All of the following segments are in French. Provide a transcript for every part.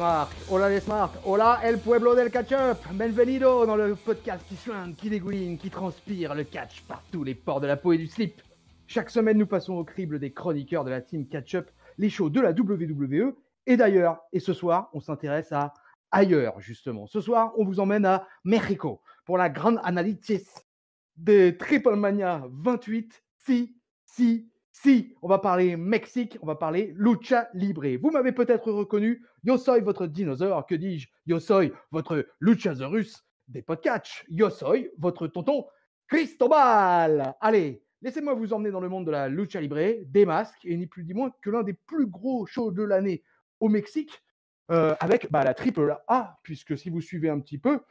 Marc, hola les Marc, hola el pueblo del catch-up, benvenido dans le podcast qui schlingue, qui dégouline, qui transpire le catch par tous les pores de la peau et du slip. Chaque semaine, nous passons au crible des chroniqueurs de la team catch-up, les shows de la WWE et d'ailleurs. Et ce soir, on s'intéresse à ailleurs, justement. Ce soir, on vous emmène à Mexico pour la grande analysis de Triple Mania 28. Si, on va parler Mexique, on va parler lucha libre. Vous m'avez peut-être reconnu, yo soy votre dinosaure, que dis-je, yo soy votre luchasaurus des podcasts, yo soy votre tonton Cristobal. Allez, laissez-moi vous emmener dans le monde de la lucha libre, des masques, et ni plus ni moins que l'un des plus gros shows de l'année au Mexique, avec la Triple A, puisque si vous suivez un petit peu,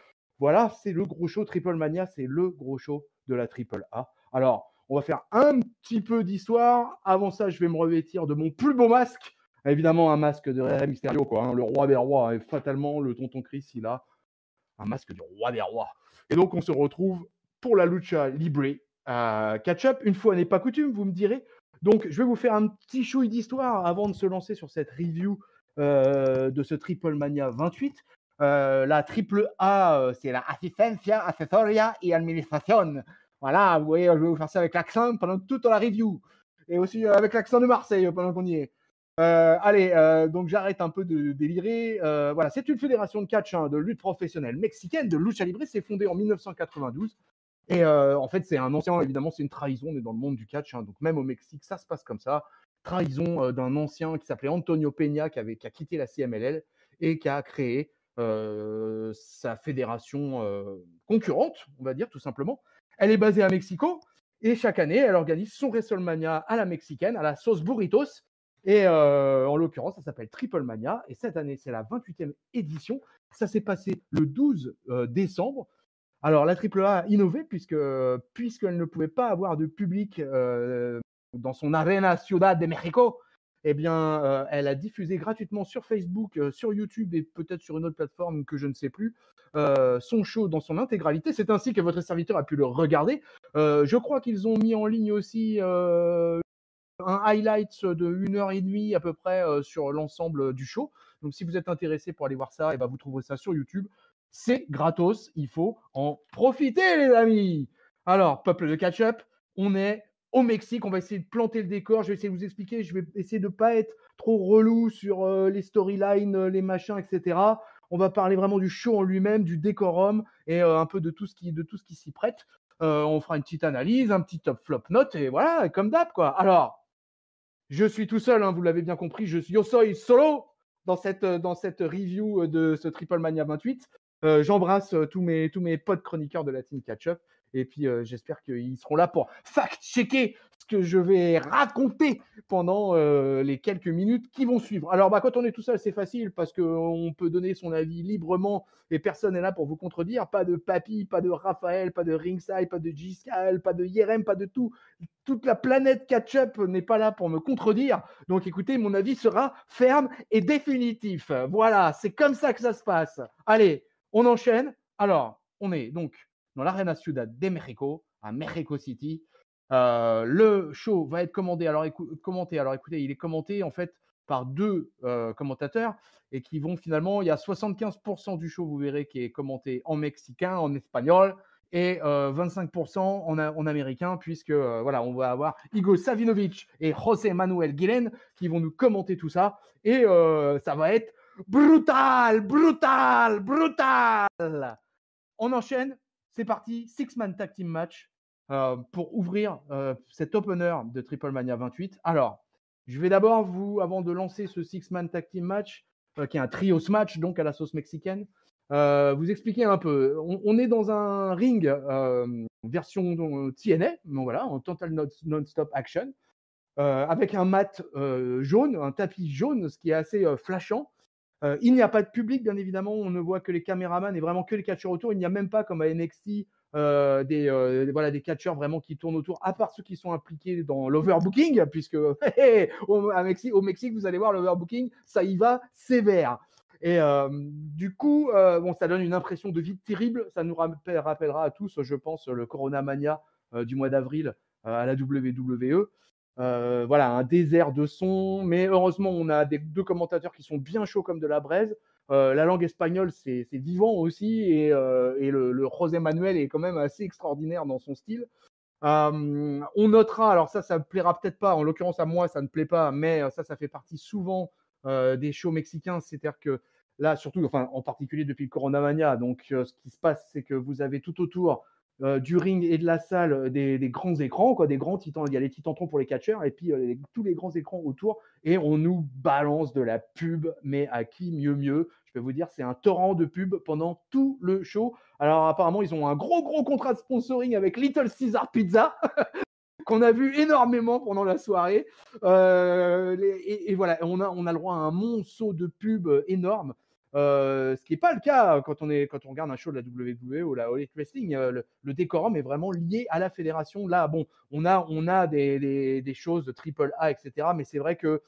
voilà, c'est le gros show Triple Mania, c'est le gros show de la Triple A. Alors, on va faire un petit peu d'histoire. Avant ça, je vais me revêtir de mon plus beau masque. Évidemment, un masque de Rey Mysterio, quoi, hein, le roi des rois. Et fatalement, le tonton Chris, il a un masque du roi des rois. Et donc, on se retrouve pour la lucha libre catch-up. Une fois n'est pas coutume, vous me direz. Donc, je vais vous faire un petit chouille d'histoire avant de se lancer sur cette review de ce Triple Mania 28. La triple A, c'est la Asistencia, Asesoria y Administración. Voilà, vous voyez, je vais vous faire ça avec l'accent pendant toute la review. Et aussi avec l'accent de Marseille pendant qu'on y est. Donc j'arrête un peu de délirer. Voilà, c'est une fédération de catch, de lutte professionnelle mexicaine, de lucha libre. C'est fondé en 1992. Et en fait, c'est un ancien, évidemment, c'est une trahison. On est dans le monde du catch, donc même au Mexique, ça se passe comme ça. Trahison d'un ancien qui s'appelait Antonio Peña, qui a quitté la CMLL et qui a créé sa fédération concurrente, on va dire, tout simplement. Elle est basée à Mexico et chaque année, elle organise son WrestleMania à la mexicaine, à la sauce burritos. Et en l'occurrence, ça s'appelle Triple Mania. Et cette année, c'est la 28e édition. Ça s'est passé le 12 décembre. Alors, la AAA a innové puisqu'elle ne pouvait pas avoir de public dans son Arena Ciudad de México. Eh bien, elle a diffusé gratuitement sur Facebook, sur YouTube et peut-être sur une autre plateforme que je ne sais plus, son show dans son intégralité. C'est ainsi que votre serviteur a pu le regarder. Je crois qu'ils ont mis en ligne aussi un highlight de 1h30 à peu près sur l'ensemble du show. Donc, si vous êtes intéressé pour aller voir ça, vous trouverez ça sur YouTube. C'est gratos, il faut en profiter, les amis. Alors, peuple de catch-up, on est au Mexique, on va essayer de planter le décor, je vais essayer de vous expliquer, je vais essayer de ne pas être trop relou sur les storylines, les machins, etc. On va parler vraiment du show en lui-même, du décorum et un peu de tout ce qui s'y prête. On fera une petite analyse, un petit top flop note et voilà, comme d'hab, quoi. Alors, je suis tout seul, vous l'avez bien compris, yo soy solo dans cette review de ce Triple Mania 28. J'embrasse tous mes potes chroniqueurs de la team catch-up et puis j'espère qu'ils seront là pour fact-checker ce que je vais raconter pendant les quelques minutes qui vont suivre. Alors quand on est tout seul, c'est facile parce qu'on peut donner son avis librement et personne n'est là pour vous contredire. Pas de Papy, pas de Raphaël, pas de Ringside, pas de Giscal, pas de Yerem, pas de tout. Toute la planète catch-up n'est pas là pour me contredire. Donc écoutez, mon avis sera ferme et définitif. Voilà, c'est comme ça que ça se passe. Allez, on enchaîne. Alors, on est donc dans l'Arena Ciudad de México, à Mexico City. Le show va être commenté. Alors écoutez, il est commenté en fait par deux commentateurs et qui vont finalement, il y a 75% du show, vous verrez, qui est commenté en mexicain, en espagnol et 25% en américain, puisque voilà, on va avoir Igor Savinovich et José Manuel Guillen qui vont nous commenter tout ça et ça va être brutal. On enchaîne, c'est parti, Six-Man Tag Team Match pour ouvrir cet opener de Triple Mania 28. Alors, je vais d'abord avant de lancer ce Six-Man Tag Team Match, qui est un trios match, donc à la sauce mexicaine, vous expliquer un peu. On est dans un ring version TNA, mais voilà, en total non-stop action, avec un mat jaune, un tapis jaune, ce qui est assez flashant. Il n'y a pas de public, bien évidemment. On ne voit que les caméramans et vraiment que les catcheurs autour. Il n'y a même pas, comme à NXT, des catcheurs vraiment qui tournent autour, à part ceux qui sont impliqués dans l'overbooking, puisque au Mexique, vous allez voir, l'overbooking, ça y va sévère. Et du coup, ça donne une impression de vide terrible. Ça nous rappellera à tous, je pense, le Corona Mania du mois d'avril à la WWE. Voilà, un désert de son, mais heureusement, on a deux commentateurs qui sont bien chauds comme de la braise. La langue espagnole, c'est vivant aussi, et le José Manuel est quand même assez extraordinaire dans son style. On notera, alors ça ne plaira peut-être pas, en l'occurrence à moi, ça ne plaît pas, mais ça fait partie souvent des shows mexicains. C'est-à-dire que là, surtout, enfin, en particulier depuis le Coronamania, donc ce qui se passe, c'est que vous avez tout autour du ring et de la salle des grands écrans, quoi, des grands titans. Il y a les titans pour les catcheurs et puis tous les grands écrans autour, et on nous balance de la pub, mais à qui mieux. Je peux vous dire, c'est un torrent de pub pendant tout le show. Alors apparemment, ils ont un gros contrat de sponsoring avec Little Caesar Pizza qu'on a vu énormément pendant la soirée. Et voilà, on a le droit à un monceau de pub énorme. Ce qui n'est pas le cas quand on regarde un show de la WWE ou la All Elite Wrestling. Le décorum est vraiment lié à la fédération. Là, bon, on a des choses de triple A, etc. Mais c'est vrai que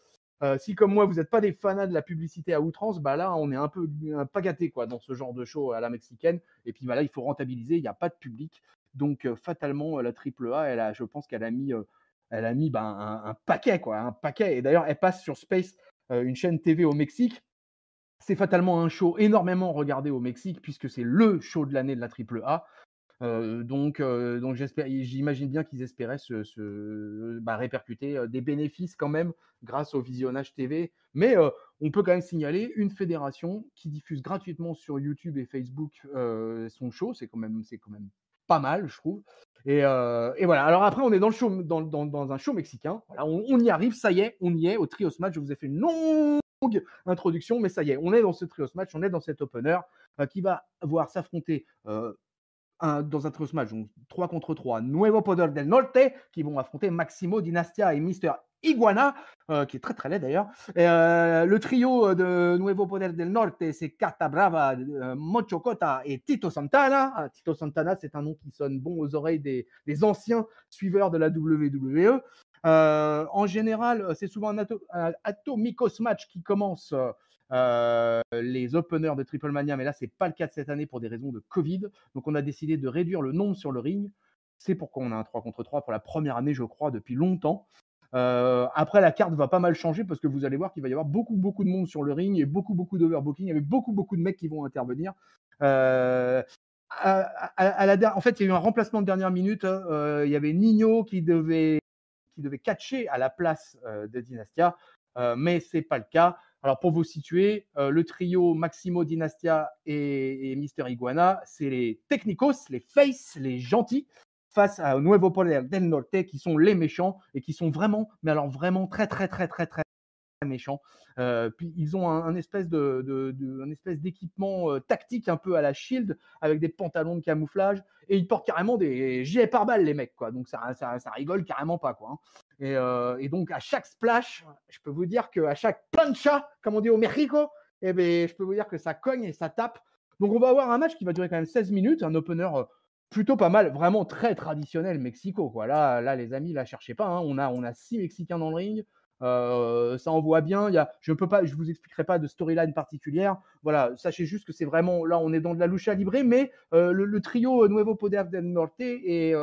si, comme moi, vous n'êtes pas des fanats de la publicité à outrance, bah là, on est un peu pas gâté, quoi, dans ce genre de show à la mexicaine. Et puis bah là, il faut rentabiliser, il n'y a pas de public. Donc, fatalement, la triple A, je pense qu'elle a mis, un paquet, quoi, un paquet. Et d'ailleurs, elle passe sur Space, une chaîne TV au Mexique. C'est fatalement un show énormément regardé au Mexique, puisque c'est le show de l'année de la triple A. Donc j'imagine bien qu'ils espéraient répercuter des bénéfices quand même grâce au visionnage TV. Mais on peut quand même signaler une fédération qui diffuse gratuitement sur YouTube et Facebook son show. C'est quand même pas mal, je trouve. Et voilà. Alors après, on est dans le show, dans un show mexicain. Voilà, on y arrive, ça y est, on y est au Trios Match. Je vous ai fait une longue introduction, mais ça y est, on est dans ce Trios Match, on est dans cet opener qui va voir s'affronter dans un trios match, donc 3 contre 3, Nuevo Poder del Norte, qui vont affronter Maximo Dinastia et Mister Iguana, qui est très très laid d'ailleurs. Le trio de Nuevo Poder del Norte, c'est Carta Brava, Mocho Cota et Tito Santana. Tito Santana, c'est un nom qui sonne bon aux oreilles des anciens suiveurs de la WWE. En général, c'est souvent un Atomicos match qui commence les openers de Triple Mania, mais là, c'est pas le cas de cette année pour des raisons de Covid. Donc, on a décidé de réduire le nombre sur le ring. C'est pourquoi on a un 3 contre 3 pour la première année, je crois, depuis longtemps. Après, la carte va pas mal changer parce que vous allez voir qu'il va y avoir beaucoup de monde sur le ring et beaucoup d'overbooking avec beaucoup de mecs qui vont intervenir. En fait, il y a eu un remplacement de dernière minute. Il y avait Nino qui devait catcher à la place de Dynastia, mais c'est pas le cas. Alors pour vous situer, le trio Maximo Dinastia et Mister Iguana, c'est les technicos, les face, les gentils, face à Nuevo Poder del Norte qui sont les méchants et qui sont vraiment, mais alors vraiment très méchants. Puis ils ont un espèce d'équipement tactique un peu à la Shield avec des pantalons de camouflage et ils portent carrément des gilets pare-balles, les mecs, quoi. Donc ça rigole carrément pas, quoi. Et donc à chaque splash, je peux vous dire qu'à chaque plancha, comme on dit au Mexico, je peux vous dire que ça cogne et ça tape. Donc on va avoir un match qui va durer quand même 16 minutes, un opener plutôt pas mal, vraiment très traditionnel Mexico, quoi. Là les amis, là cherchez pas, hein. On a 6 Mexicains dans le ring. Ça envoie bien. Je vous expliquerai pas de storyline particulière. Voilà, sachez juste que c'est vraiment, là, on est dans de la lucha libre, mais le trio Nuevo Poder del Norte est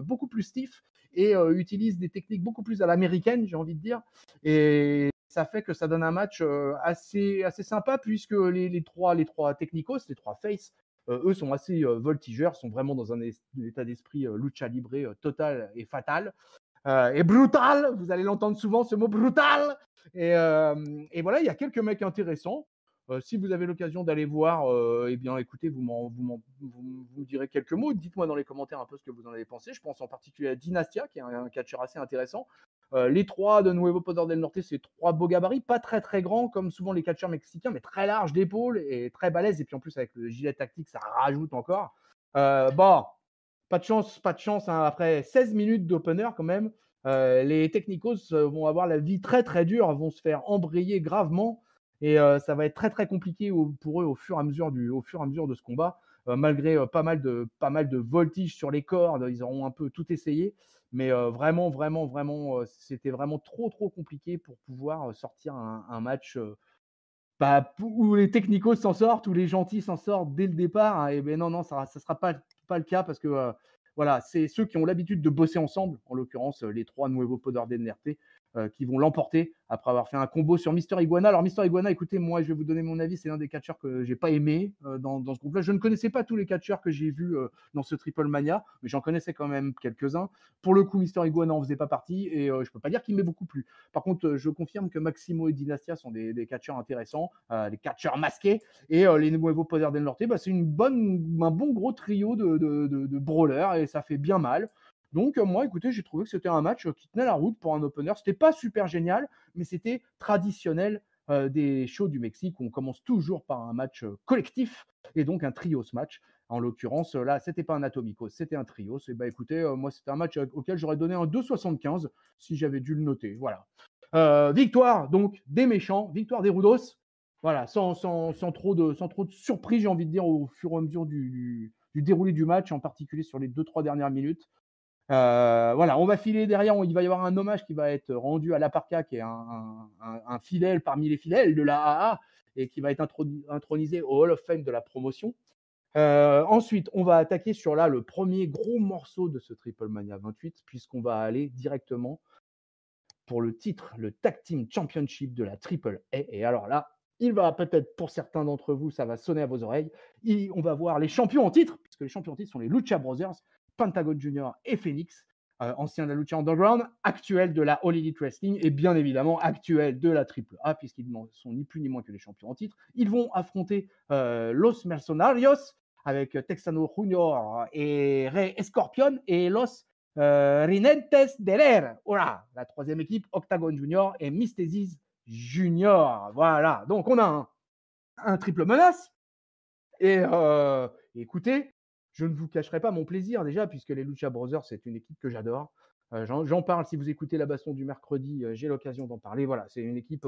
beaucoup plus stiff et utilise des techniques beaucoup plus à l'américaine, j'ai envie de dire. Et ça fait que ça donne un match assez sympa puisque les trois technicos, les trois faces, eux sont assez voltigeurs, sont vraiment dans un état d'esprit lucha libre total et fatal. Et brutal, vous allez l'entendre souvent ce mot brutal. Et voilà, il y a quelques mecs intéressants. Si vous avez l'occasion d'aller voir, eh bien écoutez, vous me direz quelques mots. Dites-moi dans les commentaires un peu ce que vous en avez pensé. Je pense en particulier à Dynastia, qui est un catcheur assez intéressant. Les trois de Nuevo Poder del Norte, c'est trois beaux gabarits, pas très grands comme souvent les catcheurs mexicains, mais très larges d'épaules et très balèzes. Et puis en plus, avec le gilet tactique, ça rajoute encore. Bon, pas de chance, hein. Après 16 minutes d'opener quand même, les technicos vont avoir la vie très dure, vont se faire embrayer gravement et ça va être très compliqué pour eux au fur et à mesure de ce combat. Malgré pas mal de voltiges sur les cordes, ils auront un peu tout essayé, mais vraiment, c'était vraiment trop compliqué pour pouvoir sortir un match où les technicos s'en sortent, où les gentils s'en sortent dès le départ, hein. Et ben non, ça sera pas le cas parce que voilà, c'est ceux qui ont l'habitude de bosser ensemble, en l'occurrence les trois Nuevo Poder del Norte, qui vont l'emporter après avoir fait un combo sur Mister Iguana. Alors Mister Iguana, écoutez, moi je vais vous donner mon avis, c'est l'un des catcheurs que j'ai pas aimé dans ce groupe-là. Je ne connaissais pas tous les catcheurs que j'ai vus dans ce Triple Mania, mais j'en connaissais quand même quelques-uns. Pour le coup, Mister Iguana en faisait pas partie et je peux pas dire qu'il m'ait beaucoup plu. Par contre, je confirme que Maximo et Dynastia sont des catcheurs intéressants, des catcheurs masqués, et les Nuevo Poder del Norte, c'est un bon gros trio de brawlers, et ça fait bien mal. Donc moi, écoutez, j'ai trouvé que c'était un match qui tenait la route pour un opener. C'était pas super génial, mais c'était traditionnel des shows du Mexique où on commence toujours par un match collectif, et donc un trios match. En l'occurrence, là, c'était pas un Atomicos, c'était un trios. Et bah écoutez, moi, c'était un match auquel j'aurais donné un 2,75 si j'avais dû le noter. Voilà. Victoire donc des méchants, victoire des Rudos. Voilà, sans trop de surprise, j'ai envie de dire, au fur et à mesure du déroulé du match, en particulier sur les 2-3 dernières minutes. Voilà, on va filer derrière, il va y avoir un hommage qui va être rendu à Laparca, qui est un fidèle parmi les fidèles de la AA, et qui va être intronisé au Hall of Fame de la promotion. Ensuite, on va attaquer sur là le premier gros morceau de ce Triple Mania 28, puisqu'on va aller directement pour le titre, le Tag Team Championship de la Triple A. Et alors là, il va peut-être, pour certains d'entre vous, ça va sonner à vos oreilles. On va voir les champions en titre, puisque les champions en titre sont les Lucha Brothers, Pentagon Junior et Phoenix, anciens de la Lucha Underground, actuels de la All Elite Wrestling, et bien évidemment actuels de la Triple A, puisqu'ils ne sont ni plus ni moins que les champions en titre. Ils vont affronter Los Mercenarios, avec Texano Junior et Rey Escorpion, et Los Rinentes del Air. Voilà, la troisième équipe, Octagon Junior et Mystesis Junior. Voilà, donc on a un triple menace. Et écoutez, je ne vous cacherai pas mon plaisir déjà, puisque les Lucha Brothers, c'est une équipe que j'adore. J'en parle, si vous écoutez la baston du mercredi, j'ai l'occasion d'en parler. Voilà, c'est une équipe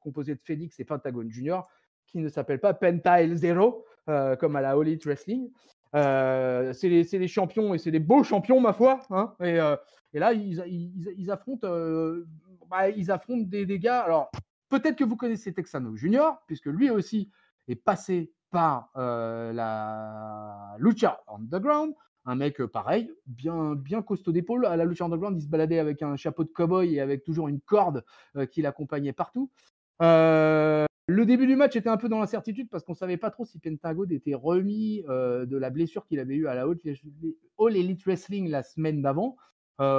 composée de Phoenix et Pentagon Junior, qui ne s'appelle pas Pentail Zero, comme à la All Elite Wrestling. C'est les champions, et c'est des beaux champions, ma foi. Hein, et là, ils affrontent, ils affrontent des gars. Alors, peut-être que vous connaissez Texano Junior, puisque lui aussi est passé par la Lucha Underground. Un mec pareil, bien costaud d'épaule. À la Lucha Underground, il se baladait avec un chapeau de cow-boy et avec toujours une corde qui l'accompagnait partout. Le début du match était un peu dans l'incertitude, parce qu'on ne savait pas trop si Pentagon était remis de la blessure qu'il avait eue à la All Elite Wrestling la semaine d'avant.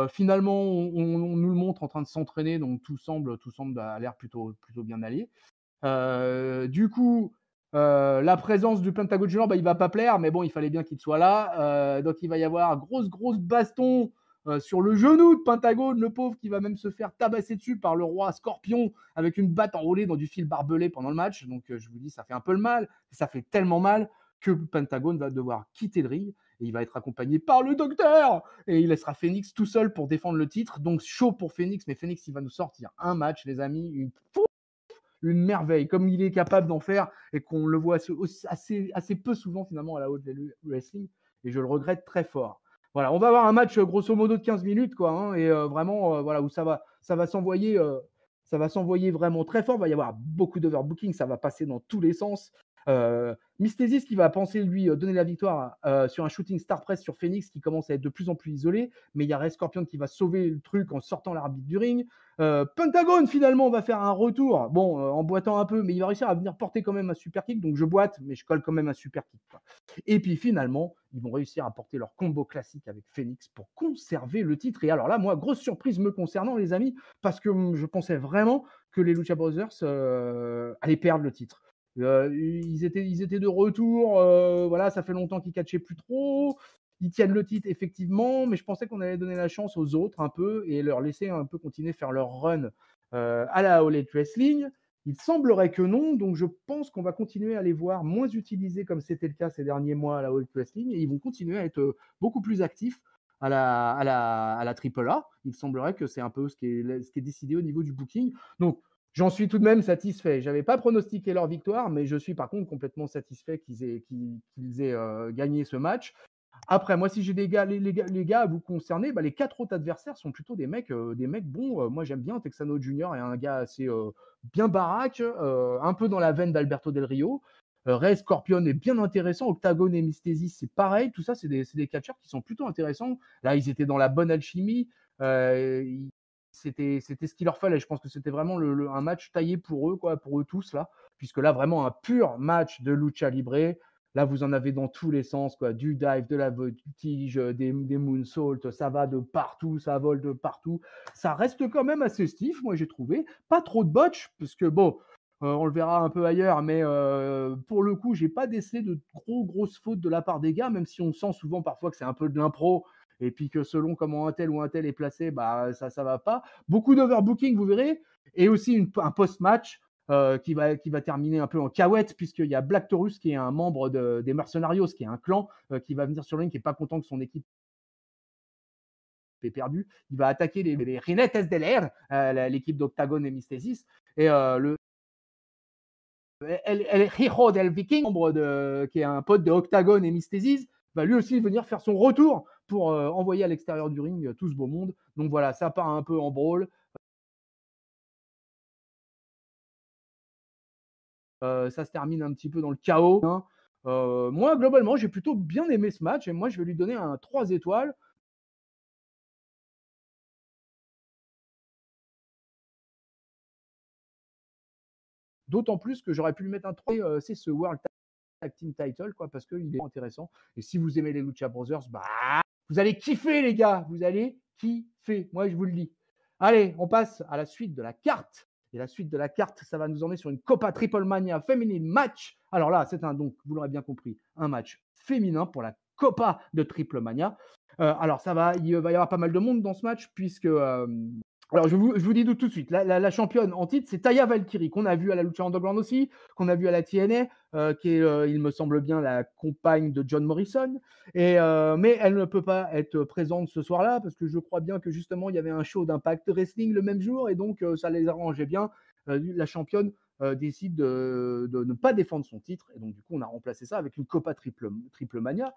Finalement, on nous le montre en train de s'entraîner, donc tout semble à l'air plutôt bien allé. Du coup, la présence du Pentagon Junior, il va pas plaire, mais bon, il fallait bien qu'il soit là. Donc il va y avoir grosse baston sur le genou de Pentagone, le pauvre, qui va même se faire tabasser dessus par le roi Scorpion avec une batte enroulée dans du fil barbelé pendant le match. Donc je vous dis, ça fait un peu le mal. Ça fait tellement mal que Pentagone va devoir quitter le ring, et il va être accompagné par le docteur, et il laissera Phoenix tout seul pour défendre le titre. Donc chaud pour Phoenix, mais Phoenix, il va nous sortir un match, les amis, une merveille, comme il est capable d'en faire, et qu'on le voit assez peu souvent finalement à la All Elite Wrestling, et je le regrette très fort. Voilà, on va avoir un match grosso modo de 15 minutes, quoi, hein, et vraiment, voilà, où ça va s'envoyer vraiment très fort. Il va y avoir beaucoup d'overbooking, ça va passer dans tous les sens. Mystesis qui va penser lui donner la victoire sur un shooting star press sur Phoenix, qui commence à être de plus en plus isolé, mais il y a Ray Scorpion qui va sauver le truc en sortant l'arbitre du ring. Pentagon finalement va faire un retour, bon, en boitant un peu, mais il va réussir à venir porter quand même un super kick, donc je boite, mais je colle quand même un super kick, quoi. Et puis finalement, ils vont réussir à porter leur combo classique avec Phoenix pour conserver le titre. Et alors là, moi, grosse surprise me concernant, les amis, parce que je pensais vraiment que les Lucha Brothers allaient perdre le titre. Ils étaient de retour, voilà, ça fait longtemps qu'ils catchaient plus trop. Ils tiennent le titre effectivement, mais je pensais qu'on allait donner la chance aux autres un peu et leur laisser un peu continuer faire leur run à la All Elite Wrestling. Il semblerait que non, donc je pense qu'on va continuer à les voir moins utilisés comme c'était le cas ces derniers mois à la All Elite Wrestling, et ils vont continuer à être beaucoup plus actifs à la AAA. Il semblerait que c'est un peu ce qui est décidé au niveau du booking. Donc j'en suis tout de même satisfait. Je n'avais pas pronostiqué leur victoire, mais je suis par contre complètement satisfait qu'ils aient gagné ce match. Après, moi, si j'ai les gars à vous concerner, les 4 autres adversaires sont plutôt des mecs bons. Moi, j'aime bien Texano Junior, est un gars assez bien baraque, un peu dans la veine d'Alberto Del Rio. Rey Scorpion est bien intéressant. Octagon et Mystesis, c'est pareil. Tout ça, c'est des catcheurs qui sont plutôt intéressants. Là, ils étaient dans la bonne alchimie. c'était ce qu'il leur fallait. Je pense que c'était vraiment un match taillé pour eux, quoi, pour eux tous là, puisque là vraiment un pur match de lucha libre. Là, vous en avez dans tous les sens, quoi. Du dive, de la voltige, des moonsaults, ça va de partout, ça vole de partout. Ça reste quand même assez stiff, moi j'ai trouvé. Pas trop de botch, parce que bon, on le verra un peu ailleurs, mais pour le coup, j'ai pas décelé de grosses fautes de la part des gars, même si on sent souvent parfois que c'est un peu de l'impro, et puis que selon comment un tel ou un tel est placé, bah ça va pas. Beaucoup d'overbooking, vous verrez, et aussi un post-match qui va terminer un peu en cahouette, puisqu'il y a Black Taurus qui est un membre des Mercenarios, qui est un clan qui va venir sur le ring, qui est pas content que son équipe ait perdu. Il va attaquer les Rinettes del Air, l'équipe d'Octagon et Mystesis, et le El Hijo del Viking, membre qui est un pote de Octagon et Mystesis, va lui aussi venir faire son retour pour envoyer à l'extérieur du ring tout ce beau monde. Donc voilà, ça part un peu en brawl. Ça se termine un petit peu dans le chaos. Moi, globalement, j'ai plutôt bien aimé ce match, et moi, je vais lui donner un 3 étoiles. D'autant plus que j'aurais pu lui mettre un 3, c'est ce World Tag Team Title, quoi, parce qu'il est intéressant. Et si vous aimez les Lucha Brothers, bah, vous allez kiffer, les gars. Vous allez kiffer. Moi, je vous le dis. Allez, on passe à la suite de la carte. Et la suite de la carte, ça va nous emmener sur une Copa Triple Mania féminine match. Alors là, c'est donc, vous l'aurez bien compris, un match féminin pour la Copa de Triple Mania. Alors, il va y avoir pas mal de monde dans ce match, puisque alors, je vous dis tout de suite, la championne en titre, c'est Taya Valkyrie, qu'on a vu à la Lucha Underground aussi, qu'on a vu à la TNA, qui est, il me semble bien, la compagne de John Morrison. Mais elle ne peut pas être présente ce soir-là, parce que je crois bien que justement, il y avait un show d'Impact Wrestling le même jour, et donc ça les arrangeait bien. La championne décide de ne pas défendre son titre, et donc du coup, on a remplacé ça avec une Copa Triple Mania.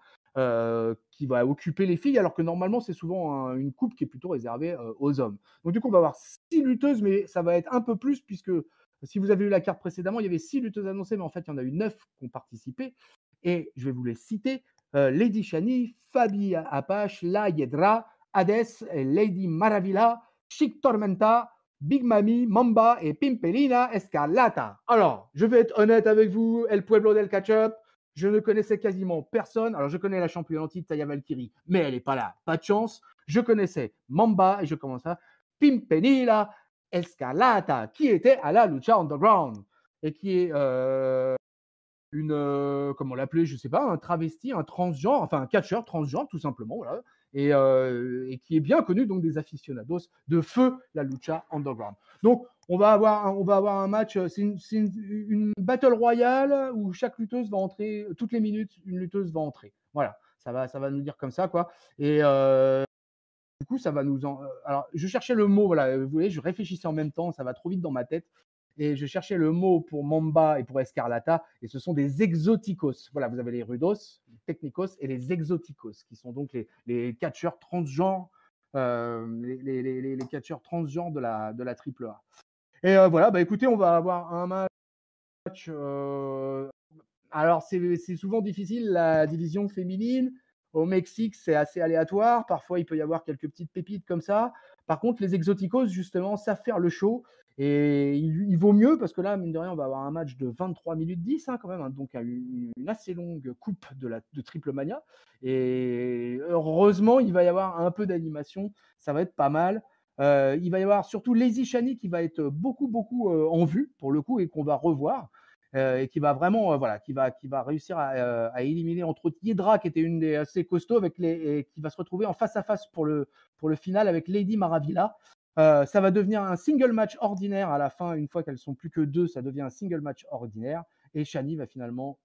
Qui va occuper les filles, alors que normalement c'est souvent une coupe qui est plutôt réservée aux hommes. Donc du coup on va avoir 6 lutteuses, mais ça va être un peu plus, puisque si vous avez eu la carte précédemment, il y avait 6 lutteuses annoncées, mais en fait il y en a eu 9 qui ont participé, et je vais vous les citer. Lady Shani, Fabi Apache, La Hiedra, Hades, Lady Maravilla, Chic Tormenta, Big Mami, Mamba et Pimpelina Escarlata. Alors, je vais être honnête avec vous, El Pueblo del Ketchup, je ne connaissais quasiment personne. Alors, je connais la championne en titre, Taya Valkyrie, mais elle n'est pas là. Pas de chance. Je connaissais Mamba et je commence à Pimpinela Escarlata, qui était à la Lucha Underground et qui est comment l'appeler, je ne sais pas, un travesti, un transgenre, enfin un catcheur transgenre tout simplement, voilà, et qui est bien connu donc des aficionados de feu la Lucha Underground. Donc on va avoir un match, c'est une battle royale où chaque lutteuse va entrer, toutes les minutes, une lutteuse va entrer. Voilà, ça va nous dire comme ça, quoi. Et du coup, ça va nous alors, je cherchais le mot, voilà, vous voyez, je réfléchissais en même temps, ça va trop vite dans ma tête. Et je cherchais le mot pour Mamba et pour Escarlata, et ce sont des exoticos. Voilà, vous avez les rudos, les technicos et les exoticos, qui sont donc les catcheurs transgenres, les catcheurs transgenres de la AAA. Et voilà, bah écoutez, on va avoir un match. Alors, c'est souvent difficile, la division féminine. Au Mexique, c'est assez aléatoire. Parfois, il peut y avoir quelques petites pépites comme ça. Par contre, les exoticos, justement, savent faire le show. Et il vaut mieux, parce que là, mine de rien, on va avoir un match de 23 minutes 10, hein, quand même. Hein, donc, une assez longue coupe de Triple Mania. Et heureusement, il va y avoir un peu d'animation. Ça va être pas mal. Il va y avoir surtout Lazy Shani qui va être beaucoup en vue, pour le coup, et qu'on va revoir. Et qui va vraiment, voilà, qui va réussir à éliminer entre autres Hiedra, qui était une des assez costauds, et qui va se retrouver en face à face pour le final avec Lady Maravilla. Ça va devenir un single match ordinaire à la fin, une fois qu'elles sont plus que deux, ça devient un single match ordinaire, et Shani va finalement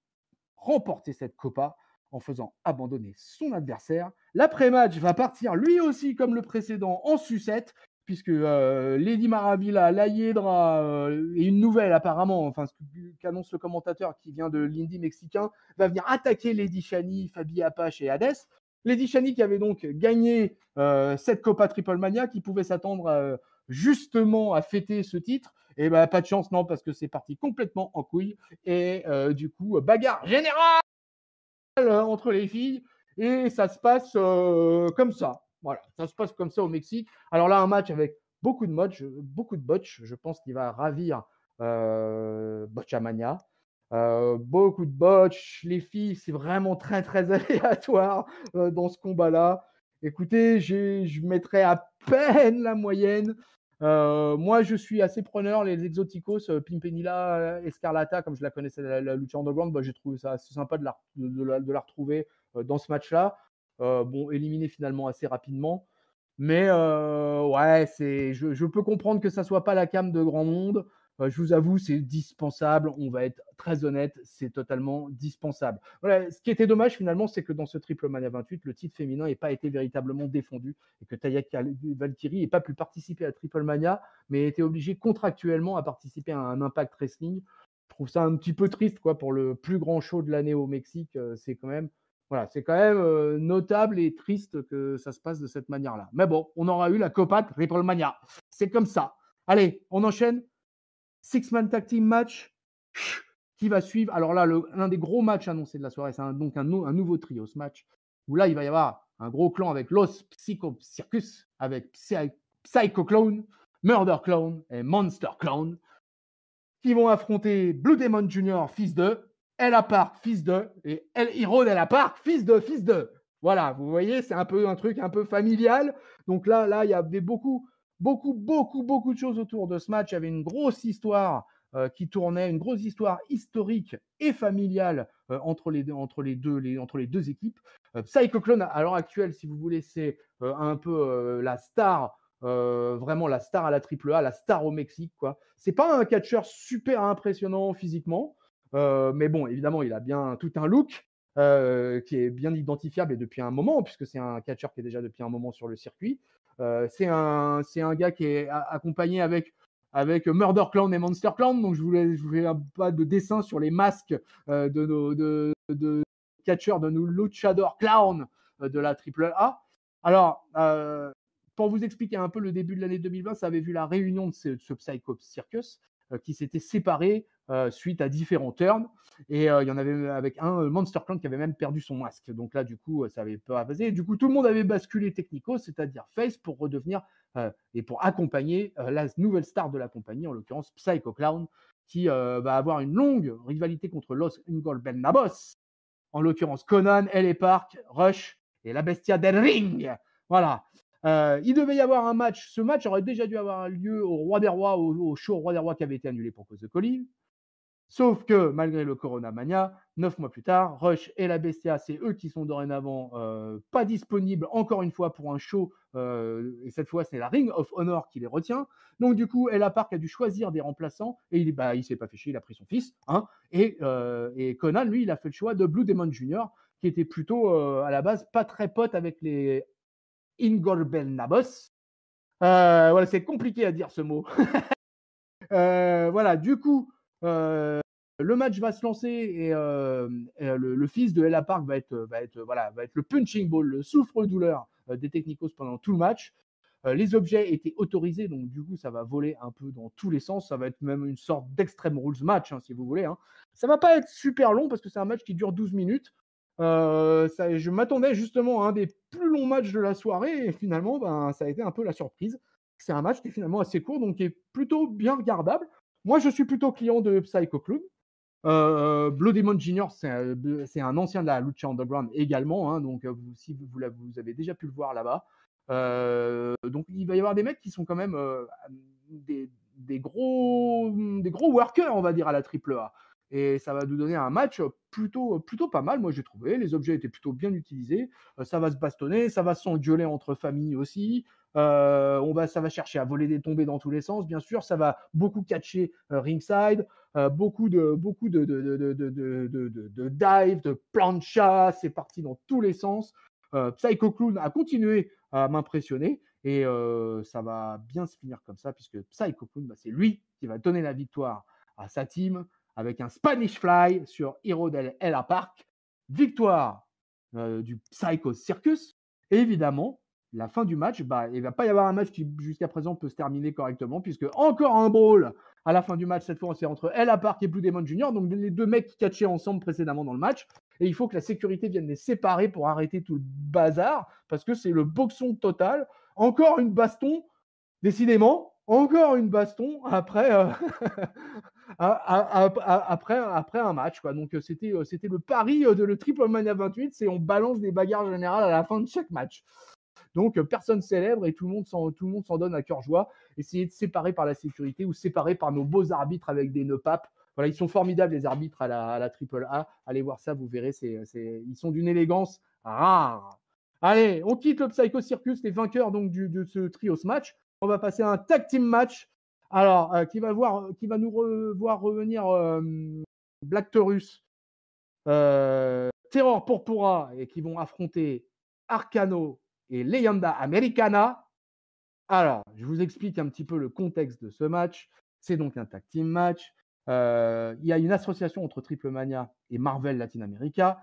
remporter cette Copa en faisant abandonner son adversaire. L'après-match va partir lui aussi comme le précédent en sucette, puisque Lady Maravilla, La Hiedra et une nouvelle apparemment, enfin ce qu'annonce le commentateur qui vient de l'indie mexicain, va venir attaquer Lady Shani, Fabi Apache et Hades. Lady Shani qui avait donc gagné cette Copa Triple Mania, qui pouvait s'attendre justement à fêter ce titre, et bah pas de chance, non, parce que c'est parti complètement en couille, et du coup bagarre générale entre les filles, et ça se passe comme ça. Voilà, ça se passe comme ça au Mexique. Alors là, un match avec beaucoup de botch. Je pense qu'il va ravir Botchamania. Beaucoup de botch. Les filles, c'est vraiment très, très aléatoire dans ce combat-là. Écoutez, je mettrais à peine la moyenne. Moi, je suis assez preneur. Les Exoticos, Pimpinella, Escarlata, comme je la connaissais, la Lucha Underground, j'ai trouvé ça assez sympa de la retrouver dans ce match-là. Bon, éliminé finalement assez rapidement. Mais ouais, je peux comprendre que ça soit pas la came de grand monde. Je vous avoue, c'est dispensable. On va être très honnête, c'est totalement dispensable. Voilà, ce qui était dommage finalement, c'est que dans ce Triple Mania 28, le titre féminin n'ait pas été véritablement défendu et que Taya Valkyrie n'ait pas pu participer à Triple Mania, mais était obligée contractuellement à participer à un Impact Wrestling. Je trouve ça un petit peu triste quoi, pour le plus grand show de l'année au Mexique. C'est quand même notable et triste que ça se passe de cette manière-là. Mais bon, on aura eu la Copa Triple Mania. C'est comme ça. Allez, on enchaîne. Six-man tag team match qui va suivre. Alors là, l'un des gros matchs annoncés de la soirée, c'est donc un nouveau trio, ce match, où là, il va y avoir un gros clan avec Los Psycho Circus, avec Psycho Clown, Murder Clown et Monster Clown, qui vont affronter Blue Demon Jr., fils de, Ella Park, fils de, et El Hero d'Ella Park, fils de. Voilà, vous voyez, c'est un truc un peu familial. Donc là, il y avait beaucoup de choses autour de ce match. Il y avait une grosse histoire qui tournait, une grosse histoire historique et familiale entre les deux équipes. Psycho Clown, à l'heure actuelle, si vous voulez, c'est un peu la star. Vraiment la star à la AAA, la star au Mexique, quoi. C'est pas un catcheur super impressionnant physiquement, mais bon, évidemment, il a bien tout un look qui est bien identifiable et depuis un moment, puisque c'est un catcheur qui est déjà depuis un moment sur le circuit. C'est un gars qui est accompagné avec Murder Clown et Monster Clown, donc je voulais pas de dessin sur les masques de catcheurs de nos luchador clown de la AAA. Alors, pour vous expliquer un peu le début de l'année 2020, ça avait vu la réunion de ce Psycho Circus qui s'était séparé suite à différents turns. Et il y en avait avec un Monster Clown qui avait même perdu son masque. Donc là, du coup, ça avait pas passé. Du coup, tout le monde avait basculé technico, c'est-à-dire face, pour redevenir et pour accompagner la nouvelle star de la compagnie, en l'occurrence Psycho Clown, qui va avoir une longue rivalité contre Los Ingobernables, en l'occurrence Conan, L.A. Park, Rush et la Bestia del Ring. Voilà. Il devait y avoir un match. Ce match aurait déjà dû avoir lieu au Roi des Rois, au show Roi des Rois qui avait été annulé pour cause de Covid. Sauf que, malgré le Corona Mania, 9 mois plus tard, Rush et la Bestia, c'est eux qui sont dorénavant pas disponibles encore une fois pour un show. Et cette fois, c'est la Ring of Honor qui les retient. Donc, du coup, Ella Park a dû choisir des remplaçants et il s'est pas fait chier, il a pris son fils. Hein, et Conan, lui, il a fait le choix de Blue Demon Jr., qui était plutôt à la base pas très pote avec les Ingolbelnabos. Voilà, c'est compliqué à dire ce mot. Voilà, du coup, le match va se lancer et le fils de Ella Park va être le punching ball, le souffre-douleur des Technicos pendant tout le match. Les objets étaient autorisés, donc du coup, ça va voler un peu dans tous les sens. Ça va être même une sorte d'Extreme Rules match, hein, si vous voulez. Hein. Ça va pas être super long parce que c'est un match qui dure 12 minutes. Je m'attendais justement à un des plus longs matchs de la soirée et finalement, ça a été un peu la surprise. C'est un match qui est finalement assez court, donc qui est plutôt bien regardable. Moi, je suis plutôt client de Psycho Clown. Blue Demon Jr., c'est un ancien de la Lucha Underground également, hein, donc si vous avez déjà pu le voir là-bas. Donc il va y avoir des mecs qui sont quand même des gros workers, on va dire, à la AAA. Et ça va nous donner un match plutôt pas mal, moi j'ai trouvé. Les objets étaient plutôt bien utilisés. Ça va se bastonner, ça va s'engueuler entre familles aussi. Ça va chercher à voler des tombées dans tous les sens, bien sûr. Ça va beaucoup catcher ringside, beaucoup de dive, de plancha. C'est parti dans tous les sens. Psycho Clown a continué à m'impressionner et ça va bien se finir comme ça puisque Psycho Clown, c'est lui qui va donner la victoire à sa team avec un Spanish Fly sur Hero del Ella Park. Victoire du Psycho Circus. Et évidemment, la fin du match, il ne va pas y avoir un match qui jusqu'à présent peut se terminer correctement puisque encore un brawl à la fin du match. Cette fois, c'est entre Ella Park et Blue Demon Jr., donc les deux mecs qui catchaient ensemble précédemment dans le match. Et il faut que la sécurité vienne les séparer pour arrêter tout le bazar parce que c'est le boxon total. Encore une baston Décidément, encore une baston après, après un match, quoi. Donc, c'était le pari de le Triple Mania 28, c'est on balance des bagarres générales à la fin de chaque match. Donc, personne célèbre et tout le monde s'en donne à cœur joie. Essayez de séparer par la sécurité ou séparer par nos beaux arbitres avec des nœuds papes. Voilà, ils sont formidables, les arbitres à la Triple A. Allez voir ça, vous verrez, ils sont d'une élégance rare. Allez, on quitte le Psycho Circus, les vainqueurs donc de ce trios match. On va passer à un tag team match. Alors, qui va nous voir revenir Black Taurus, Terror Purpura, et qui vont affronter Arcano et Leyenda Americana. Alors, je vous explique un petit peu le contexte de ce match. C'est donc un tag team match. Il y a une association entre Triple Mania et Marvel Latin America.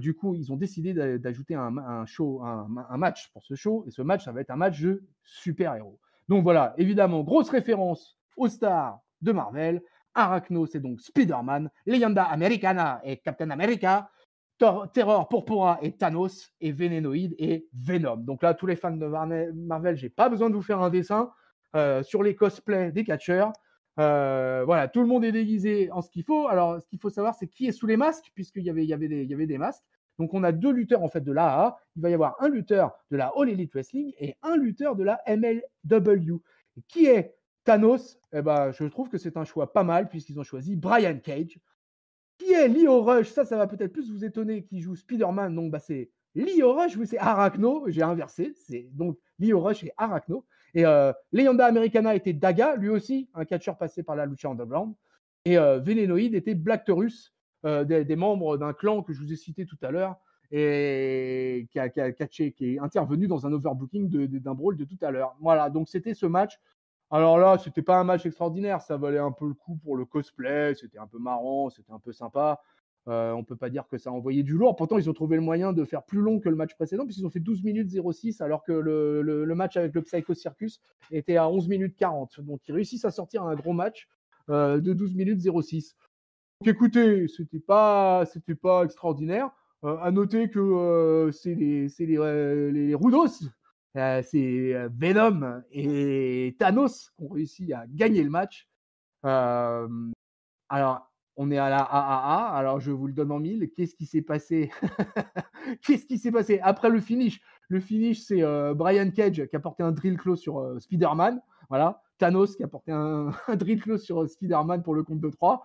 Du coup, ils ont décidé d'ajouter un match pour ce show. Et ce match, ça va être un match de super-héros. Donc voilà, évidemment, grosse référence aux stars de Marvel. Arachno, c'est donc Spider-Man. Leyenda Americana et Captain America. Terror Purpura et Thanos, et Venenoid et Venom. Donc là, tous les fans de Marvel, j'ai pas besoin de vous faire un dessin sur les cosplays des catcheurs. Voilà, tout le monde est déguisé en ce qu'il faut. Alors, ce qu'il faut savoir, c'est qui est sous les masques, puisqu'il y avait des masques. Donc, on a 2 lutteurs en fait de l'AAA. Il va y avoir un lutteur de la All Elite Wrestling et un lutteur de la MLW. Et qui est Thanos? Eh ben, je trouve que c'est un choix pas mal, puisqu'ils ont choisi Brian Cage. Qui est Leo Rush? Ça va peut-être plus vous étonner, qui joue Spider-Man. Donc, c'est Leo Rush, oui, c'est Arachno. J'ai inversé. C'est donc Leo Rush et Arachno. Et Leyenda Americana était Daga, lui aussi, un catcheur passé par la Lucha Underground. Et Venenoid était Black Taurus, des membres d'un clan que je vous ai cité tout à l'heure, et qui est intervenu dans un overbooking d'un brawl de tout à l'heure. Voilà, donc c'était ce match. Alors là, c'était pas un match extraordinaire, ça valait un peu le coup pour le cosplay, c'était un peu marrant, c'était un peu sympa. On peut pas dire que ça a envoyé du lourd. Pourtant, ils ont trouvé le moyen de faire plus long que le match précédent, puisqu'ils ont fait 12 minutes 06, alors que le match avec le Psycho Circus était à 11 minutes 40. Donc, ils réussissent à sortir un gros match de 12 minutes 06. Donc, écoutez, c'était pas extraordinaire. À noter que c'est les Rudos, c'est Venom et Thanos qui ont réussi à gagner le match. Alors, on est à la AAA, alors je vous le donne en mille. Qu'est-ce qui s'est passé? Qu'est-ce qui s'est passé après le finish? Le finish, c'est Brian Cage qui a porté un drill claw sur Spider-Man. Voilà. Thanos qui a porté un drill claw sur Spider-Man pour le compte de 3.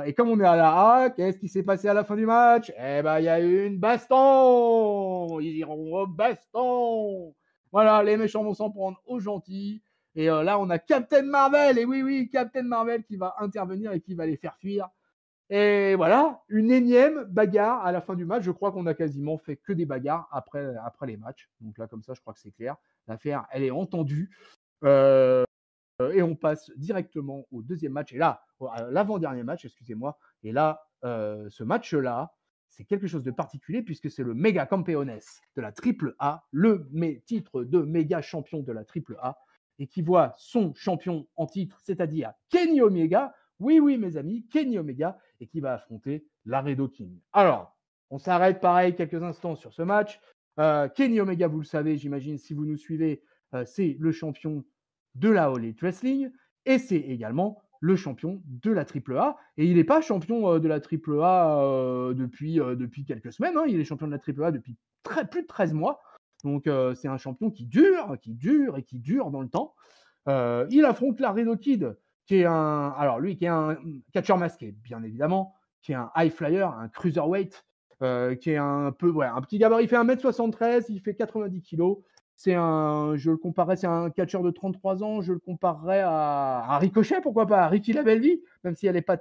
Et comme on est à la A, qu'est-ce qui s'est passé à la fin du match? Eh ben, il y a eu une baston! Ils iront au baston! Voilà, les méchants vont s'en prendre aux gentils. Et là, on a Captain Marvel, et oui, Captain Marvel qui va intervenir et qui va les faire fuir. Et voilà, une énième bagarre à la fin du match. Je crois qu'on a quasiment fait que des bagarres après les matchs. Donc là, comme ça, je crois que c'est clair. L'affaire, elle est entendue. Et on passe directement au deuxième match. Et là, l'avant-dernier match, excusez-moi. Et là, ce match-là, c'est quelque chose de particulier puisque c'est le méga campeones de la Triple A, le titre de méga champion de la Triple A, et qui voit son champion en titre, c'est-à-dire Kenny Omega. Oui, mes amis, Kenny Omega, et qui va affronter Laredo King. Alors, on s'arrête pareil quelques instants sur ce match. Kenny Omega, vous le savez, j'imagine, si vous nous suivez, c'est le champion de la All Elite Wrestling, et c'est également le champion de la AAA. Et il n'est pas champion de la AAA depuis quelques semaines, hein. Il est champion de la AAA depuis plus de 13 mois. Donc c'est un champion qui dure dans le temps. Il affronte Laredo Kid, qui est un catcheur masqué, bien évidemment, qui est un high flyer, un cruiserweight, qui est un petit gabarit. Il fait 1m73, il fait 90 kg. C'est un catcheur de 33 ans, je le comparerais à Ricochet, pourquoi pas, à Ricky Labelvie, même si elle n'est pas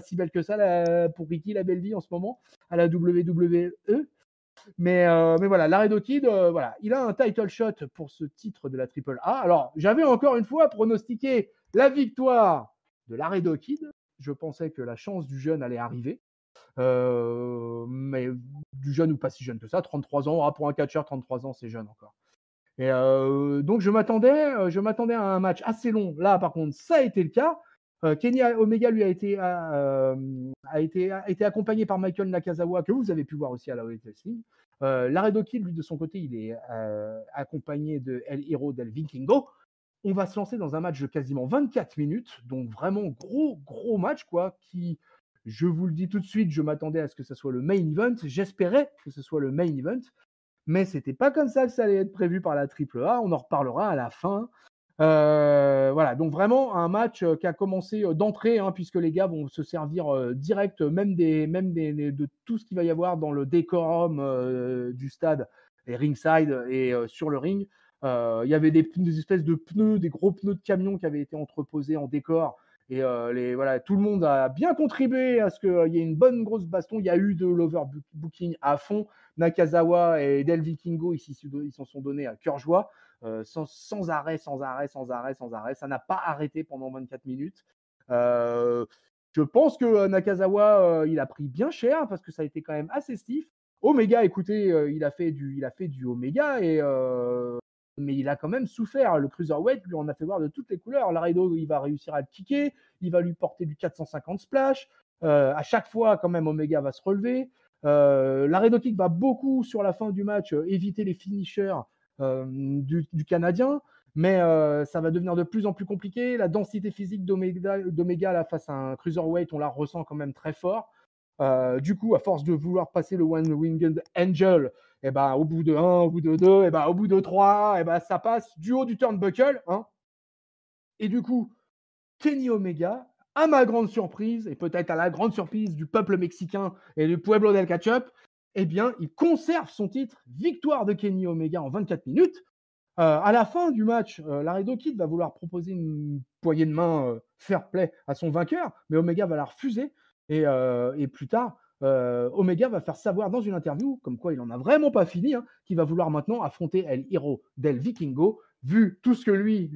si belle que ça pour Ricky Labelvie en ce moment, à la WWE. Mais voilà, Laredo Kid, voilà, il a un title shot pour ce titre de la Triple A. Alors, j'avais encore une fois pronostiqué la victoire de Laredo Kid. Je pensais que la chance du jeune allait arriver. Mais du jeune ou pas si jeune que ça, 33 ans, pour un catcheur, 33 ans, c'est jeune encore. Et donc je m'attendais à un match assez long. Là, par contre, ça a été le cas. Kenny Omega lui a été accompagné par Michael Nakazawa, que vous avez pu voir aussi à la All Elite Wrestling. Laredo Kid, lui, de son côté, il est accompagné de El Hero del Vikingo. on va se lancer dans un match de quasiment 24 minutes, donc vraiment gros match, quoi, qui, je vous le dis tout de suite, je m'attendais à ce que ce soit le main event, j'espérais que ce soit le main event, mais c'était pas comme ça que ça allait être prévu par la AAA, on en reparlera à la fin. Voilà, donc vraiment un match qui a commencé d'entrée, hein, puisque les gars vont se servir direct, de tout ce qu'il va y avoir dans le décorum du stade, et ringside et sur le ring. Il y avait des espèces de pneus, des gros pneus de camion qui avaient été entreposés en décor. Et voilà, tout le monde a bien contribué à ce qu'il y ait une bonne grosse baston. Il y a eu de l'overbooking à fond. Nakazawa et Del Vikingo, ils s'en sont donnés à cœur joie. Sans arrêt. Ça n'a pas arrêté pendant 24 minutes. Je pense que Nakazawa, il a pris bien cher parce que ça a été quand même assez stiff. Omega, écoutez, il a fait du Omega, mais il a quand même souffert. Le Cruiserweight lui en a fait voir de toutes les couleurs. Laredo, il va réussir à le kicker, il va lui porter du 450 splash. À chaque fois, quand même, Omega va se relever. Laredo Kick va beaucoup, sur la fin du match, éviter les finishers du Canadien, mais ça va devenir de plus en plus compliqué. La densité physique d'Omega là, face à un Cruiserweight, on la ressent quand même très fort. Du coup, à force de vouloir passer le One Winged Angel, et ben, au bout de 1, au bout de 2, et ben, au bout de 3, et ben, ça passe du haut du turnbuckle. Hein. Et du coup, Kenny Omega, à ma grande surprise, et peut-être à la grande surprise du peuple mexicain et du Pueblo del Ketchup, eh bien, il conserve son titre. Victoire de Kenny Omega en 24 minutes. À la fin du match, Laredo Kid va vouloir proposer une poignée de main fair play à son vainqueur, mais Omega va la refuser. Et plus tard, Omega va faire savoir dans une interview, comme quoi il n'en a vraiment pas fini, hein, qu'il va vouloir maintenant affronter El Hiro del Vikingo, vu tout ce que lui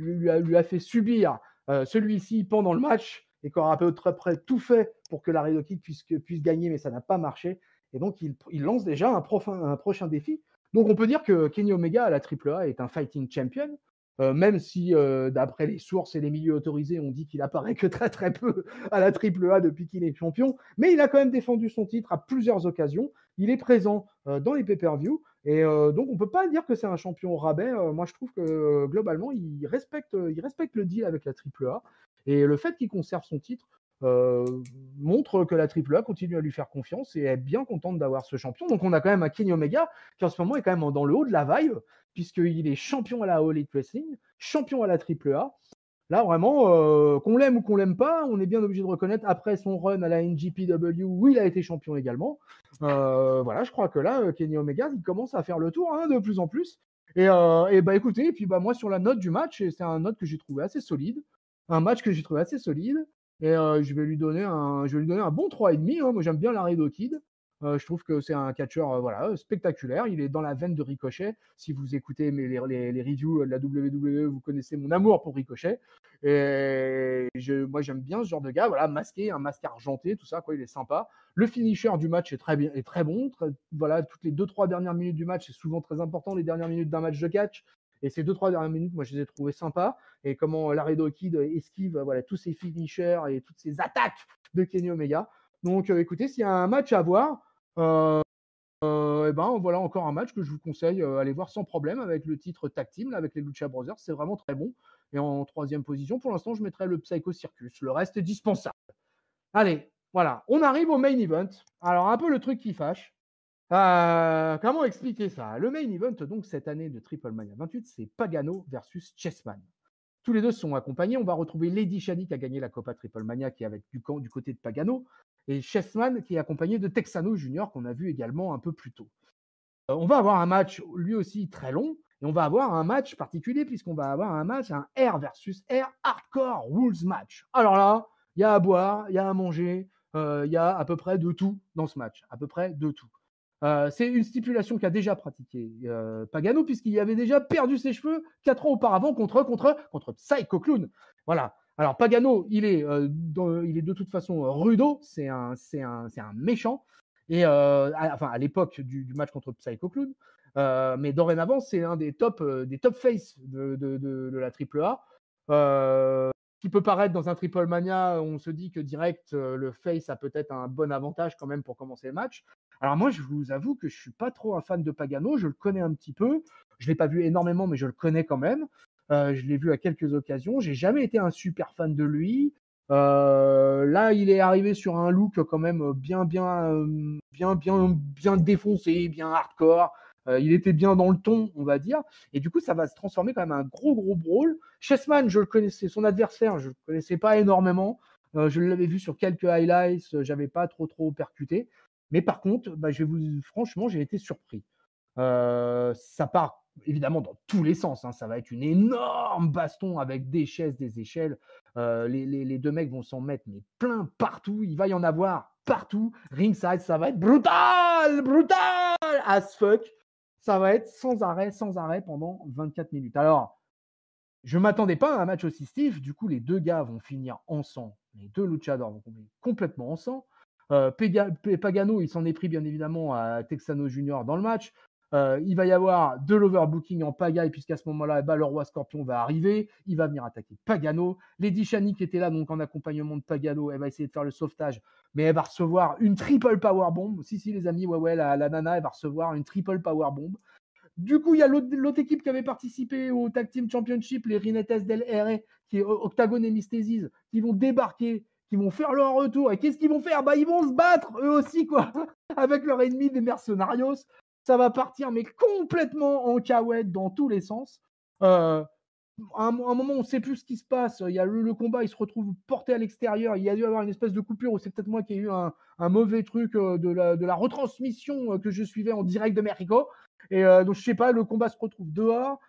a fait subir celui-ci pendant le match, et qu'aura à peu près tout fait pour que Laredo Kid puisse gagner, mais ça n'a pas marché. Et donc, il lance déjà un prochain défi. Donc, on peut dire que Kenny Omega à la AAA est un fighting champion, même si, d'après les sources et les milieux autorisés, on dit qu'il apparaît que très peu à la AAA depuis qu'il est champion. Mais il a quand même défendu son titre à plusieurs occasions. Il est présent dans les pay-per-view. Et donc, on ne peut pas dire que c'est un champion au rabais. Moi, je trouve que globalement, il respecte le deal avec la AAA. Et le fait qu'il conserve son titre montre que la AAA continue à lui faire confiance et est bien contente d'avoir ce champion. Donc, on a quand même un Kenny Omega qui, en ce moment, est quand même dans le haut de la vibe, puisqu'il est champion à la All Elite Wrestling, champion à la AAA. Là, vraiment, qu'on l'aime ou qu'on l'aime pas, on est bien obligé de reconnaître, après son run à la NJPW, où il a été champion également. Voilà, je crois que là, Kenny Omega, il commence à faire le tour, hein, de plus en plus. Et bah écoutez, et puis bah moi sur la note du match, c'est un note que j'ai trouvé assez solide, un match que j'ai trouvé assez solide, et je vais lui donner un bon 3,5. Hein. Moi j'aime bien Laredo Kid. Je trouve que c'est un catcheur voilà, spectaculaire. Il est dans la veine de Ricochet. Si vous écoutez les reviews de la WWE, vous connaissez mon amour pour Ricochet. Et moi, j'aime bien ce genre de gars, voilà, masqué, un masque argenté, tout ça, quoi, il est sympa. Le finisher du match est très bon. Voilà, toutes les 2-3 dernières minutes du match, c'est souvent très important, les dernières minutes d'un match de catch. Et ces 2-3 dernières minutes, moi, je les ai trouvées sympas. Et comment Laredo Kid esquive voilà, tous ces finishers et toutes ces attaques de Kenny Omega. Donc, écoutez, s'il y a un match à voir, et ben voilà encore un match que je vous conseille aller voir sans problème, avec le titre tag team là, avec les Lucha Brothers, c'est vraiment très bon. Et en troisième position, pour l'instant, je mettrais le Psycho Circus. Le reste est dispensable. Allez, voilà, on arrive au main event. Alors un peu le truc qui fâche. Comment expliquer ça? Le main event donc cette année de Triple Mania 28, c'est Pagano versus Chessman. Tous les deux sont accompagnés. On va retrouver Lady Shani qui a gagné la Copa Triple Mania, qui est avec du côté de Pagano, et Chessman qui est accompagné de Texano Junior qu'on a vu également un peu plus tôt. On va avoir un match lui aussi très long, et on va avoir un match particulier puisqu'on va avoir un match, un R versus R Hardcore Rules match. Alors là, il y a à boire, il y a à manger, il y a à peu près de tout dans ce match, à peu près de tout. C'est une stipulation qu'a déjà pratiqué Pagano, puisqu'il avait déjà perdu ses cheveux 4 ans auparavant contre Psycho Clown. Voilà. Alors Pagano, il est de toute façon rudo, c'est un méchant. Et à l'époque du match contre Psycho Clown, mais dorénavant, c'est un des top face de la AAA. Qui peut paraître dans un Triple Mania, on se dit que direct, le face a peut-être un bon avantage quand même pour commencer le match. Alors moi, je vous avoue que je suis pas trop un fan de Pagano, je le connais un petit peu. Je l'ai pas vu énormément, mais je le connais quand même. Je l'ai vu à quelques occasions. J'ai jamais été un super fan de lui. Là, il est arrivé sur un look quand même bien défoncé, bien hardcore. Il était bien dans le ton, on va dire. Et du coup, ça va se transformer quand même en un gros brawl. Chessman, je le connaissais, son adversaire, je le connaissais pas énormément. Je l'avais vu sur quelques highlights, j'avais pas trop percuté. Mais par contre, franchement, j'ai été surpris. Ça part évidemment dans tous les sens, hein. Ça va être une énorme baston avec des chaises, des échelles. Les deux mecs vont s'en mettre mais plein partout. Il va y en avoir partout. Ringside, ça va être brutal as fuck. Ça va être sans arrêt pendant 24 minutes. Alors, je ne m'attendais pas à un match aussi stiff. Du coup, les deux gars vont finir ensemble. Les deux luchadors vont finir complètement ensemble. Pagano, il s'en est pris bien évidemment à Texano Junior dans le match. Il va y avoir de l'overbooking en pagaille, puisqu'à ce moment-là, le roi Scorpion va arriver. Il va venir attaquer Pagano. Lady Shani, qui était là donc en accompagnement de Pagano, elle va essayer de faire le sauvetage, mais elle va recevoir une triple powerbomb. Si, les amis, ouais, la nana, elle va recevoir une triple powerbomb. Du coup, il y a l'autre équipe qui avait participé au Tag Team Championship, les Rinettes del R, qui est Octagon et Mystésis, qui vont débarquer, qui vont faire leur retour. Et qu'est-ce qu'ils vont faire? Ils vont se battre, eux aussi, quoi, avec leur ennemi des Mercenarios. Ça va partir, mais complètement en cahuète dans tous les sens. À un moment, on ne sait plus ce qui se passe. Il y a le combat, il se retrouve porté à l'extérieur. Il y a dû avoir une espèce de coupure, ou c'est peut-être moi qui ai eu un mauvais truc de la retransmission que je suivais en direct de Mexico. Et donc, je sais pas, le combat se retrouve dehors.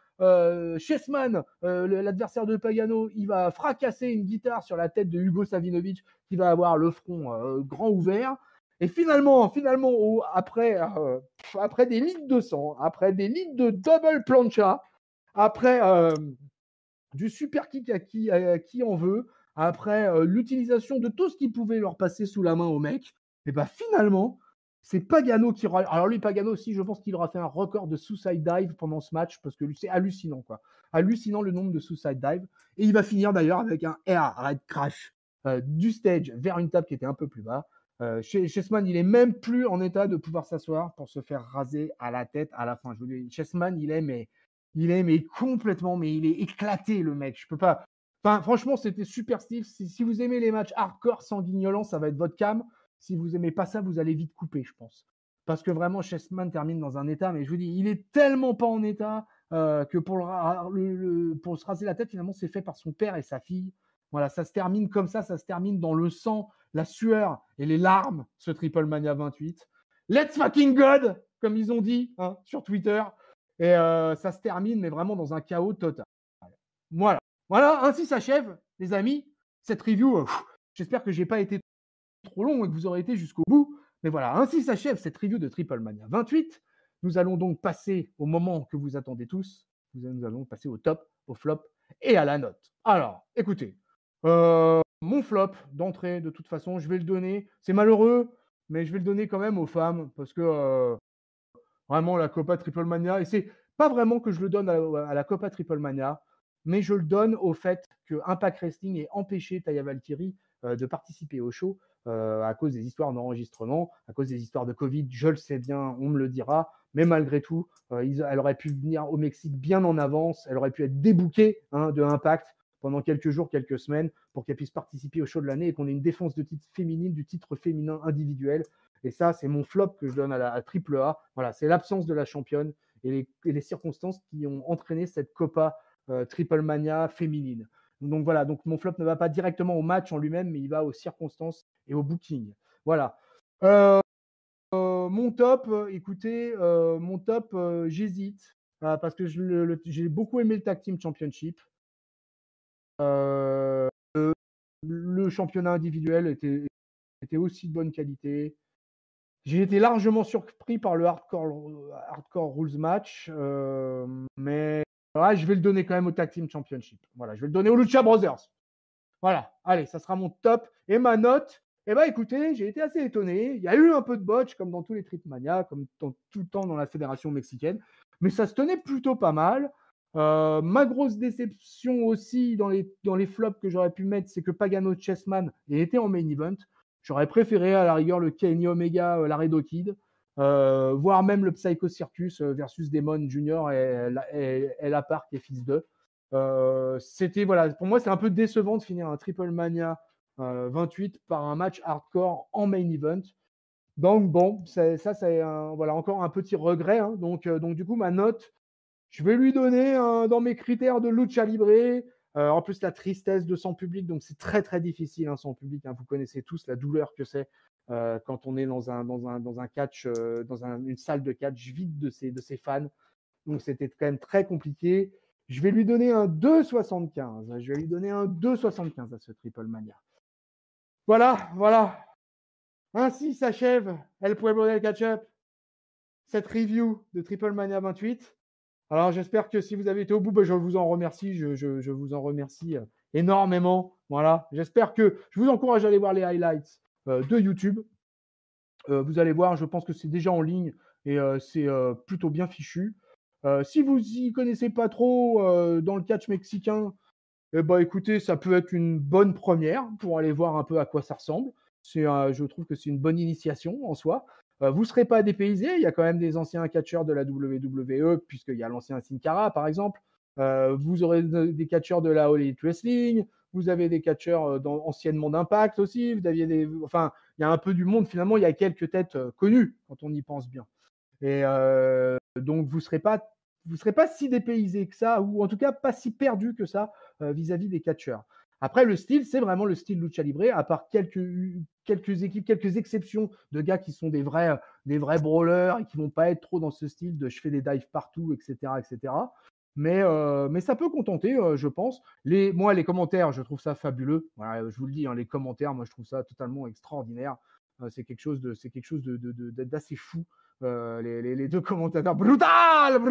Chessman, l'adversaire de Pagano, il va fracasser une guitare sur la tête de Hugo Savinovich, qui va avoir le front grand ouvert. Et finalement, après des litres de sang, après des litres de double plancha, après du super kick à qui en veut, après l'utilisation de tout ce qui pouvait leur passer sous la main au mec, et finalement, c'est Pagano qui aura. Alors lui, Pagano aussi, je pense qu'il aura fait un record de suicide dive pendant ce match, parce que c'est hallucinant, quoi. Hallucinant le nombre de suicide dive. Et il va finir d'ailleurs avec un air raid crash du stage vers une table qui était un peu plus bas. Chessman, il est même plus en état de pouvoir s'asseoir pour se faire raser à la tête à la fin. Je vous dis, Chessman, il est complètement, mais il est éclaté, le mec. Je peux pas. Enfin, franchement, c'était super stiff. Si vous aimez les matchs hardcore sanguignolants, ça va être votre cam. Si vous aimez pas ça, vous allez vite couper, je pense. Parce que vraiment, Chessman termine dans un état, mais je vous dis, il est tellement pas en état que pour se raser la tête, finalement, c'est fait par son père et sa fille. Voilà, ça se termine comme ça se termine dans le sang, la sueur et les larmes, ce Triple Mania 28. Let's fucking God, comme ils ont dit sur Twitter. Et ça se termine, mais vraiment dans un chaos total. Voilà, ainsi s'achève, les amis, cette review. J'espère que j'ai pas été trop long et que vous aurez été jusqu'au bout. Mais voilà, ainsi s'achève cette review de Triple Mania 28. Nous allons donc passer au moment que vous attendez tous. Nous allons passer au top, au flop et à la note. Alors, écoutez, mon flop d'entrée, de toute façon, je vais le donner. C'est malheureux, mais je vais le donner quand même aux femmes parce que vraiment la Copa Triple Mania, et c'est pas vraiment que je le donne à la Copa Triple Mania, mais je le donne au fait que Impact Wrestling ait empêché Taya Valkyrie de participer au show à cause des histoires d'enregistrement, à cause des histoires de Covid. Je le sais bien, on me le dira, mais malgré tout, elle aurait pu venir au Mexique bien en avance, elle aurait pu être débookée de Impact pendant quelques jours, quelques semaines, pour qu'elle puisse participer au show de l'année et qu'on ait une défense de titre féminine, du titre féminin individuel. Et ça, c'est mon flop que je donne à la AAA. Voilà, c'est l'absence de la championne et les circonstances qui ont entraîné cette Copa Triple Mania féminine. Donc voilà, donc mon flop ne va pas directement au match en lui-même, mais il va aux circonstances et au booking. Voilà. Mon top, écoutez, j'hésite parce que j'ai beaucoup aimé le Tag Team Championship. Le championnat individuel était aussi de bonne qualité. J'ai été largement surpris par le Hardcore Rules match, mais ouais, je vais le donner quand même au Tag Team Championship. Voilà, je vais le donner aux Lucha Brothers. Voilà, allez, ça sera mon top. Et ma note, écoutez, j'ai été assez étonné. Il y a eu un peu de botch, comme dans tous les Tripmania, comme tout le temps dans la fédération mexicaine, mais ça se tenait plutôt pas mal. Ma grosse déception aussi dans les flops que j'aurais pu mettre, c'est que Pagano Chessman ait été en main event. J'aurais préféré à la rigueur le Kenny Omega, Laredo Kid, voire même le Psycho Circus versus Demon Junior et La Park et Fils 2. C'était, voilà, pour moi, c'est un peu décevant de finir un Triple Mania 28 par un match hardcore en main event. Donc, bon, c'est voilà, encore un petit regret. Hein. Donc, du coup, ma note, je vais lui donner dans mes critères de lucha libre. En plus, la tristesse de son public, donc c'est très très difficile hein, son public. Hein. Vous connaissez tous la douleur que c'est quand on est dans un catch, une salle de catch vide de ses fans. Donc c'était quand même très compliqué. Je vais lui donner un 2,75. Je vais lui donner un 2,75 à ce Triple Mania. Voilà. Ainsi s'achève El Pueblo del Catch-Up, cette review de Triple Mania 28. Alors j'espère que si vous avez été au bout, je vous en remercie. Je vous en remercie énormément. Voilà. J'espère que je vous encourage à aller voir les highlights de YouTube. Vous allez voir, je pense que c'est déjà en ligne et c'est plutôt bien fichu. Si vous y connaissez pas trop dans le catch mexicain, écoutez, ça peut être une bonne première pour aller voir un peu à quoi ça ressemble. Je trouve que c'est une bonne initiation en soi. Vous ne serez pas dépaysé, il y a quand même des anciens catcheurs de la WWE, puisqu'il y a l'ancien Sin Cara par exemple. Vous aurez des catcheurs de la All Elite Wrestling, vous avez des catcheurs anciennement d'Impact aussi, enfin, il y a un peu du monde, finalement, il y a quelques têtes connues quand on y pense bien. Et donc, vous ne serez pas si dépaysé que ça, ou en tout cas pas si perdu que ça vis-à-vis des catcheurs. Après, le style, c'est vraiment le style lucha libre, à part quelques équipes, quelques exceptions de gars qui sont des vrais brawlers et qui vont pas être trop dans ce style de je fais des dives partout, etc., etc. Mais ça peut contenter, je pense. Moi, les commentaires, je trouve ça fabuleux. Voilà, je vous le dis, hein, les commentaires, moi, je trouve ça totalement extraordinaire. C'est quelque chose d'assez fou. Les deux commentateurs, brutal,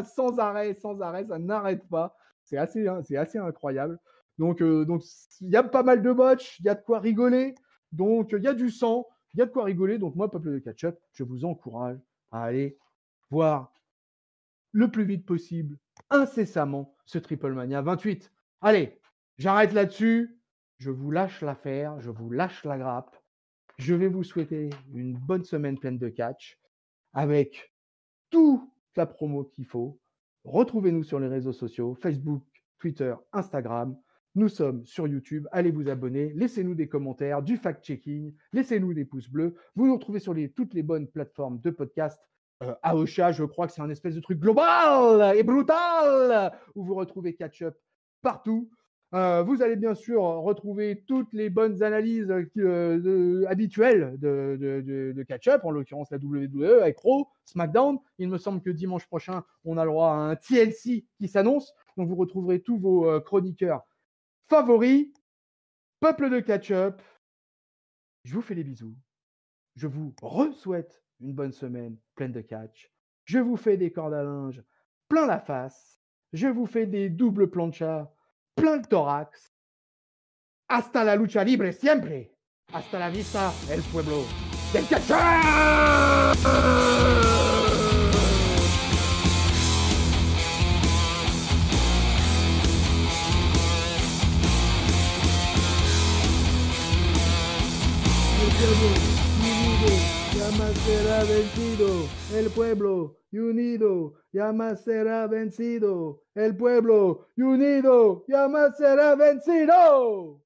sans arrêt, ça n'arrête pas. C'est assez incroyable. Donc, il y a pas mal de botches, il y a de quoi rigoler. Donc, il y a du sang, il y a de quoi rigoler. Donc, moi, peuple de catch-up, je vous encourage à aller voir le plus vite possible, incessamment, ce Triple Mania 28. Allez, j'arrête là-dessus. Je vous lâche l'affaire, je vous lâche la grappe. Je vais vous souhaiter une bonne semaine pleine de catch avec toute la promo qu'il faut. Retrouvez-nous sur les réseaux sociaux, Facebook, Twitter, Instagram. Nous sommes sur YouTube. Allez vous abonner. Laissez-nous des commentaires, du fact-checking. Laissez-nous des pouces bleus. Vous nous retrouvez sur toutes les bonnes plateformes de podcast. Aosha, je crois que c'est un espèce de truc global et brutal où vous retrouvez Catch-Up partout. Vous allez bien sûr retrouver toutes les bonnes analyses habituelles de catch-up, en l'occurrence la WWE avec Raw, SmackDown. Il me semble que dimanche prochain, on a le droit à un TLC qui s'annonce. Donc vous retrouverez tous vos chroniqueurs favoris. Peuple de catch-up, je vous fais des bisous. Je vous re-souhaite une bonne semaine pleine de catch. Je vous fais des cordes à linge plein la face. Je vous fais des doubles planchas plein le thorax. Hasta la lucha libre siempre. Hasta la vista, el pueblo del catch. Jamás será vencido el pueblo unido, jamás será vencido el pueblo unido, jamás será vencido.